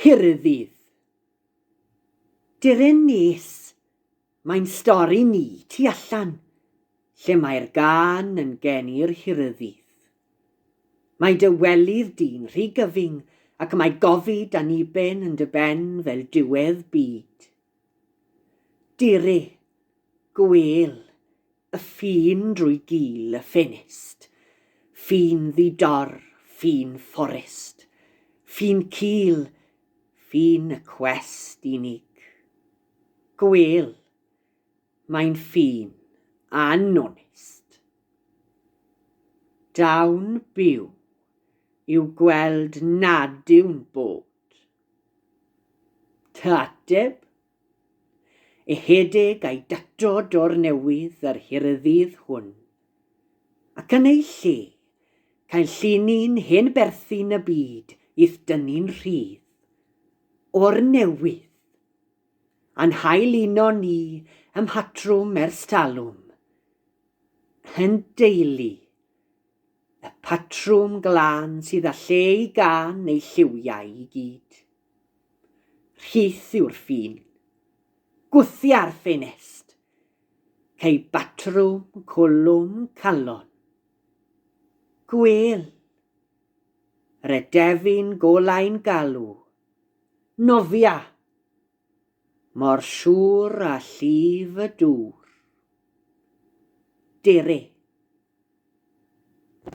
Hirddydd. Diryn nes, mae'n stori ni tu allan, lle mae'r gân yn geni'r hirddydd. Mae dy welydd di'n rhy gyfing ac mae gofid aniben yn dy ben fel diwedd byd. Dire, gwel, y ffin drwy gil y ffenest, ffin ddidor, ffin fforest, ffin cil, ffin y cwest unig. Gwel, mae'n ffin anonest. Dawn byw yw gweld nad yw'n bod. Tateb, ehedig a'i datod o'r newydd yr hirddydd hwn, ac yn ei lle cael llunin hen berthyn y byd i'th dynnu'n rhydd, o'r newydd, a'n hael uno ni ym mhatrwm ers talwm, yn deulu, y patrwm glân sydd â lle i gân neu lliwiau i gyd. Rhyth yw'r ffin, gwthia'r ffenest, cei batrwm colwm calon. Gwel, yr edefyn golau'n galw, nofia, mor siŵr a llif y dŵr. Dire,